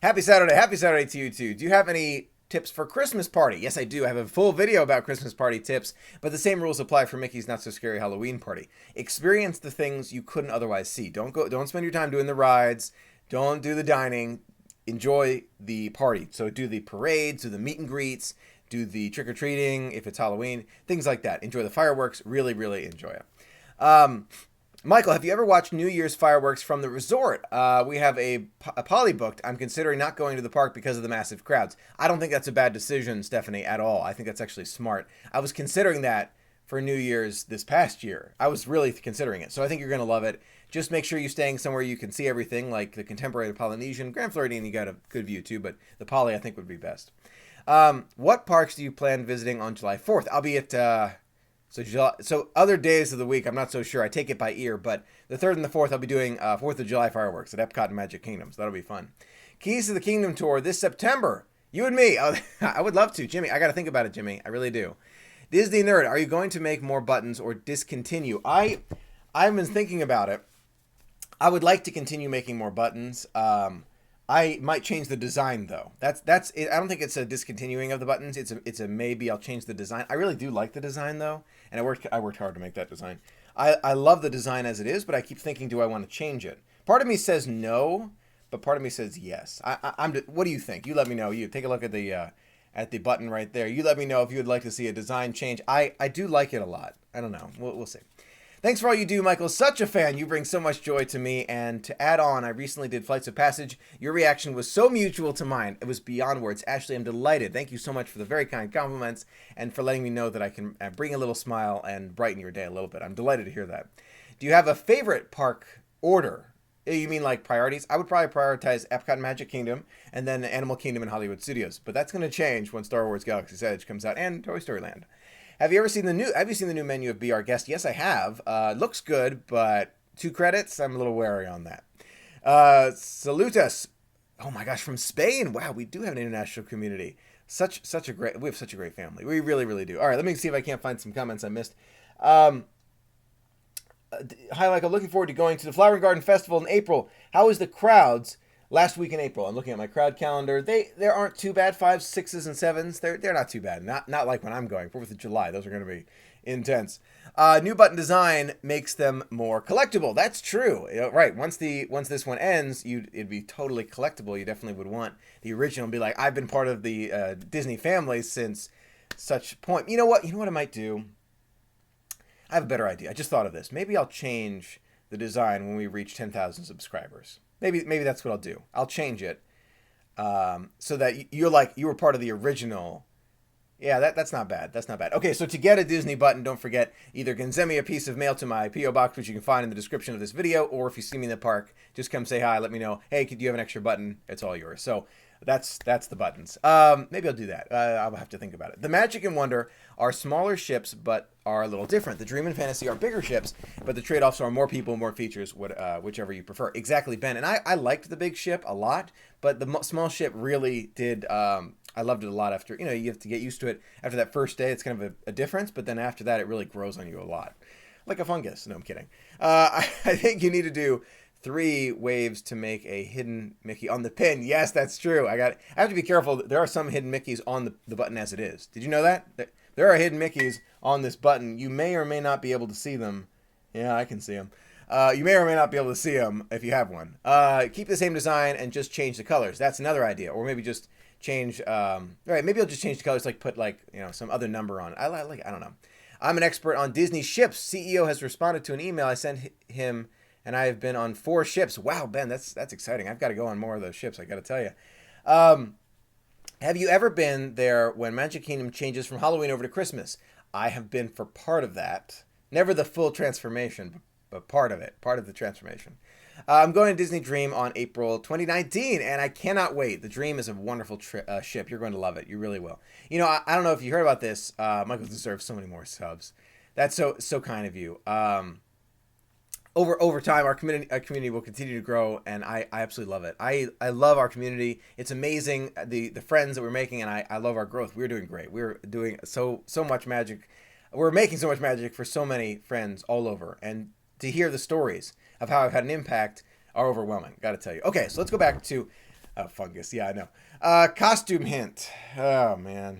Happy Saturday. Happy Saturday to you too. Do you have any tips for Christmas party? Yes, I do. I have a full video about Christmas party tips, but the same rules apply for Mickey's Not So Scary Halloween Party. Experience the things you couldn't otherwise see. Don't spend your time doing the rides. Don't do the dining. Enjoy the party. So do the parades, do the meet and greets, do the trick-or-treating if it's Halloween, things like that. Enjoy the fireworks. Really, really enjoy it. Michael, have you ever watched New Year's fireworks from the resort? We have a poly booked. I'm considering not going to the park because of the massive crowds. I don't think that's a bad decision, Stephanie, at all. I think that's actually smart. I was considering that for New Year's this past year. I was really considering it. So I think you're going to love it. Just make sure you're staying somewhere you can see everything, like the Contemporary Polynesian. Grand Floridian, you got a good view too, but the poly I think would be best. What parks do you plan visiting on July 4th? I'll be at, so other days of the week, I'm not so sure. I take it by ear, but the 3rd and the 4th, I'll be doing 4th of July fireworks at Epcot and Magic Kingdom, so that'll be fun. Keys to the Kingdom tour this September. You and me. I would love to. Jimmy, I got to think about it, Jimmy. I really do. Disney Nerd, are you going to make more buttons or discontinue? I've been thinking about it. I would like to continue making more buttons. I might change the design though. That's it. I don't think it's a discontinuing of the buttons. It's a maybe I'll change the design. I really do like the design though, and I worked hard to make that design. I love the design as it is, but I keep thinking, do I want to change it? Part of me says no, but part of me says yes. What do you think? You let me know. You take a look at the button right there. You let me know if you would like to see a design change. I do like it a lot. I don't know. We'll see. Thanks for all you do, Michael. Such a fan. You bring so much joy to me. And to add on, I recently did Flights of Passage. Your reaction was so mutual to mine. It was beyond words. Ashley, I'm delighted. Thank you so much for the very kind compliments and for letting me know that I can bring a little smile and brighten your day a little bit. I'm delighted to hear that. Do you have a favorite park order? You mean like priorities? I would probably prioritize Epcot and Magic Kingdom and then Animal Kingdom and Hollywood Studios. But that's going to change when Star Wars Galaxy's Edge comes out and Toy Story Land. Have you seen the new menu of Be Our Guest? Yes, I have. Looks good, but 2 credits? I'm a little wary on that. Salutas. Oh my gosh, from Spain. Wow, we do have an international community. We have such a great family. We really, really do. All right, let me see if I can't find some comments I missed. Hi, like, I'm looking forward to going to the Flower and Garden Festival in April. How is the crowds last week in April? I'm looking at my crowd calendar. There aren't too bad. 5s, 6s, and 7s. They're not too bad. Not like when I'm going. 4th of July. Those are going to be intense. New button design makes them more collectible. That's true. Right. Once this one ends, it'd be totally collectible. You definitely would want the original and be like, I've been part of the Disney family since such point. You know what I might do? I have a better idea. I just thought of this. Maybe I'll change the design when we reach 10,000 subscribers. Maybe that's what I'll do. I'll change it so that you were part of the original. Yeah, that's not bad. That's not bad. Okay, so to get a Disney button, don't forget, either can send me a piece of mail to my P.O. box, which you can find in the description of this video, or if you see me in the park, just come say hi. Let me know, hey, do you have an extra button? It's all yours. So that's the buttons. Maybe I'll do that. I'll have to think about it. The Magic and Wonder are smaller ships, but are a little different. The Dream and Fantasy are bigger ships, but the trade-offs are more people, more features, whichever you prefer. Exactly, Ben. And I liked the big ship a lot, but the small ship really did. I loved it a lot after, you have to get used to it. After that first day, it's kind of a difference, but then after that, it really grows on you a lot. Like a fungus. No, I'm kidding. I think you need to do 3 waves to make a hidden Mickey on the pin. Yes, that's true. I have to be careful. There are some hidden Mickeys on the button as it is. Did you know that? There are hidden Mickeys on this button. You may or may not be able to see them. Yeah, I can see them. You may or may not be able to see them if you have one. Keep the same design and just change the colors. That's another idea. Or maybe just change, maybe I'll just change the colors, like put some other number on. I don't know. I'm an expert on Disney ships. CEO has responded to an email I sent him, and I have been on 4 ships. Wow, Ben, that's exciting. I've got to go on more of those ships, I got to tell you. Have you ever been there when Magic Kingdom changes from Halloween over to Christmas? I have been for part of that. Never the full transformation, but part of it, part of the transformation. I'm going to Disney Dream on April 2019, and I cannot wait. The Dream is a wonderful ship. You're going to love it. You really will. You know, I don't know if you heard about this. Michael deserves so many more subs. That's so kind of you. Over time, our community will continue to grow, and I absolutely love it. I love our community. It's amazing the friends that we're making, and I love our growth. We're doing great. We're doing so much magic. We're making so much magic for so many friends all over, and to hear the stories of how I've had an impact are overwhelming. Got to tell you. Okay, so let's go back to fungus. Yeah, I know. Costume hint. Oh man,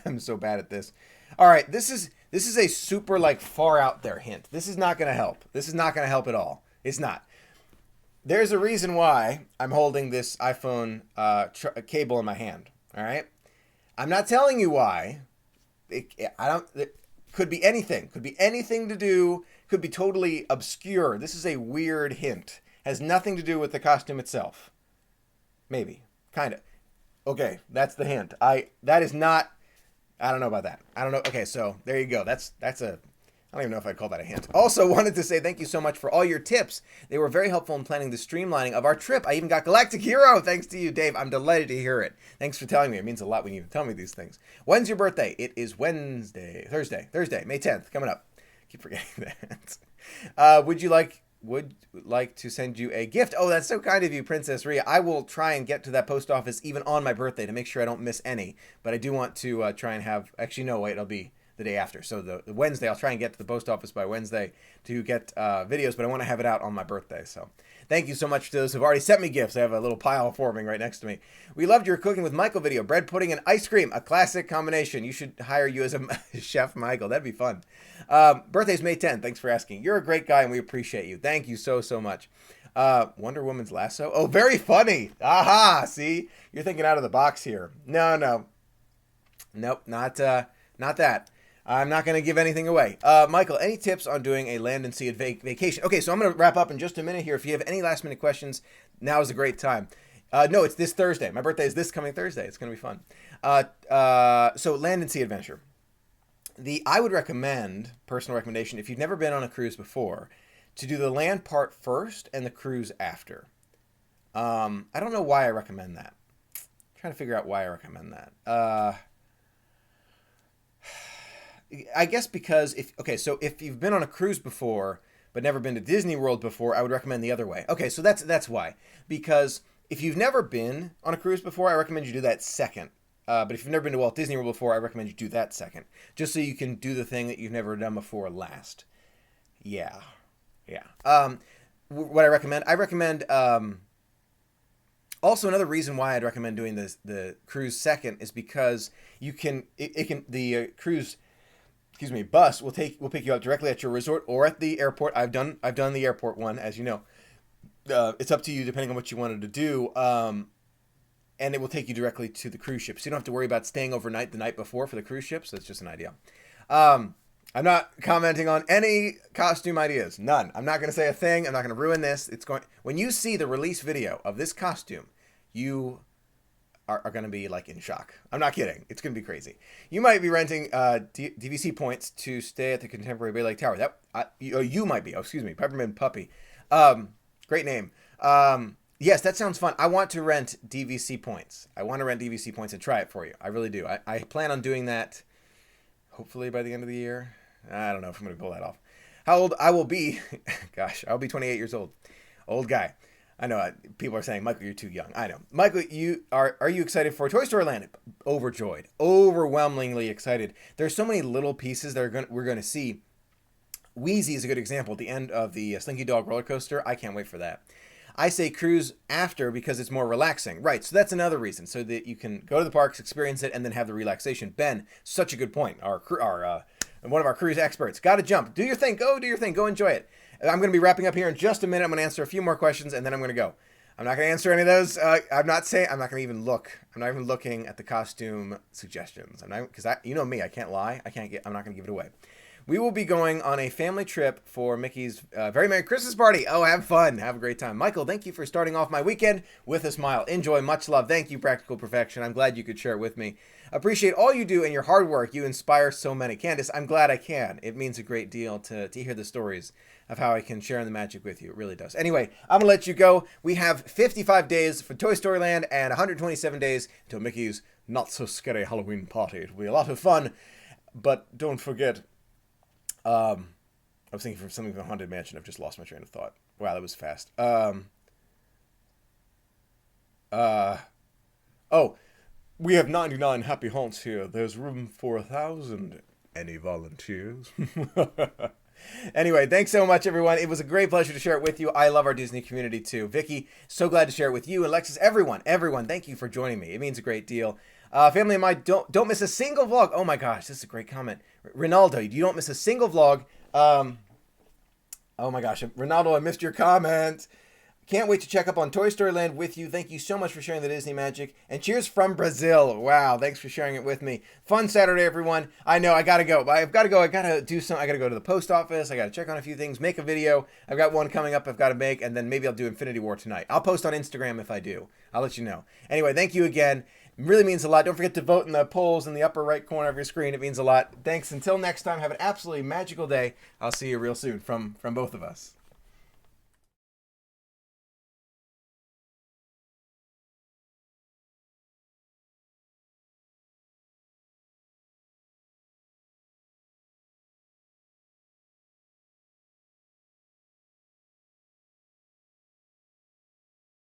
I'm so bad at this. All right, this is a super like far out there hint. This is not going to help. This is not going to help at all. It's not. There's a reason why I'm holding this iPhone cable in my hand. All right, I'm not telling you why. It could be anything. Could be anything to do. Could be totally obscure. This is a weird hint. Has nothing to do with the costume itself. Maybe. Kind of. Okay, that's the hint. That is not. I don't know about that. I don't know. Okay, so there you go. That's a. I don't even know if I'd call that a hint. Also, wanted to say thank you so much for all your tips. They were very helpful in planning the streamlining of our trip. I even got Galactic Hero thanks to you, Dave. I'm delighted to hear it. Thanks for telling me. It means a lot when you tell me these things. When's your birthday? It is Thursday, May 10th, coming up. Keep forgetting that. Would like to send you a gift? Oh, that's so kind of you, Princess Rhea. I will try and get to that post office even on my birthday to make sure I don't miss any. But I do want to try and have. Actually, no, wait. It'll be the day after. So the Wednesday, I'll try and get to the post office by Wednesday to get videos. But I want to have it out on my birthday. So thank you so much to those who've already sent me gifts. I have a little pile forming right next to me. We loved your Cooking with Michael video. Bread pudding and ice cream, a classic combination. You should hire you as a chef, Michael. That'd be fun. Birthday's May 10th. Thanks for asking. You're a great guy, and we appreciate you. Thank you so much. Wonder Woman's lasso. Oh, very funny. Aha. See, you're thinking out of the box here. Nope, not that. I'm not going to give anything away. Michael, any tips on doing a land and sea vacation? Okay, so I'm going to wrap up in just a minute here. If you have any last minute questions, now is a great time. No, it's this Thursday. My birthday is this coming Thursday. It's going to be fun. So land and sea adventure. I would recommend, personal recommendation, if you've never been on a cruise before, to do the land part first and the cruise after. I don't know why I recommend that. I'm trying to figure out why I recommend that. I guess because if you've been on a cruise before but never been to Disney World before, I would recommend the other way. Okay, so that's why. Because if you've never been on a cruise before, I recommend you do that second. But if you've never been to Walt Disney World before, I recommend you do that second, just so you can do the thing that you've never done before last. Yeah. What I recommend. Also, another reason why I'd recommend doing the cruise second is because the cruise. Bus will pick you up directly at your resort or at the airport. I've done the airport one, as you know. It's up to you depending on what you wanted to do. And it will take you directly to the cruise ship. So you don't have to worry about staying overnight the night before for the cruise ships. That's just an idea. I'm not commenting on any costume ideas. None. I'm not going to say a thing. I'm not going to ruin this. When you see the release video of this costume, you are going to be like in shock. I'm not kidding. It's going to be crazy. You might be renting DVC points to stay at the Contemporary Bay Lake Tower. You might be. Oh, excuse me. Peppermint Puppy. Great name. Yes, that sounds fun. I want to rent DVC points. I want to rent DVC points and try it for you. I really do. I plan on doing that hopefully by the end of the year. I don't know if I'm going to pull that off. How old I will be. Gosh, I'll be 28 years old. Old guy. I know people are saying, Michael, you're too young. I know. Michael, are you excited for Toy Story Land? Overjoyed. Overwhelmingly excited. There's so many little pieces that we're going to see. Wheezy is a good example. At the end of the Slinky Dog roller coaster, I can't wait for that. I say cruise after because it's more relaxing. Right, so that's another reason. So that you can go to the parks, experience it, and then have the relaxation. Ben, such a good point. One of our cruise experts. Got to jump. Do your thing. Go do your thing. Go enjoy it. I'm going to be wrapping up here in just a minute. I'm going to answer a few more questions, and then I'm going to go. I'm not going to answer any of those. I'm not going to even look. I'm not even looking at the costume suggestions. Because you know me, I can't lie. I'm not going to give it away. We will be going on a family trip for Mickey's very Merry Christmas party. Oh, have fun. Have a great time. Michael, thank you for starting off my weekend with a smile. Enjoy. Much love. Thank you, Practical Perfection. I'm glad you could share it with me. Appreciate all you do and your hard work. You inspire so many. Candace, I'm glad I can. It means a great deal to hear the stories of how I can share in the magic with you. It really does. Anyway, I'm going to let you go. We have 55 days for Toy Story Land and 127 days until Mickey's Not So Scary Halloween Party. It'll be a lot of fun. But don't forget, I was thinking from something from the Haunted Mansion. I've just lost my train of thought. Wow, that was fast. Oh, we have 99 happy haunts here. There's room for 1,000. Any volunteers? Anyway, thanks so much, everyone. It was a great pleasure to share it with you. I love our Disney community, too. Vicky, so glad to share it with you. Alexis, everyone, thank you for joining me. It means a great deal. Family and I, don't miss a single vlog. Oh, my gosh, this is a great comment. Ronaldo, you don't miss a single vlog. Oh, my gosh, Ronaldo, I missed your comment. Can't wait to check up on Toy Story Land with you. Thank you so much for sharing the Disney magic. And cheers from Brazil. Wow, thanks for sharing it with me. Fun Saturday, everyone. I know, I gotta go. I've got to go. I gotta do some. I gotta go to the post office. I gotta check on a few things, make a video. I've got one coming up I've got to make, and then maybe I'll do Infinity War tonight. I'll post on Instagram if I do. I'll let you know. Anyway, thank you again. It really means a lot. Don't forget to vote in the polls in the upper right corner of your screen. It means a lot. Thanks. Until next time, have an absolutely magical day. I'll see you real soon from both of us.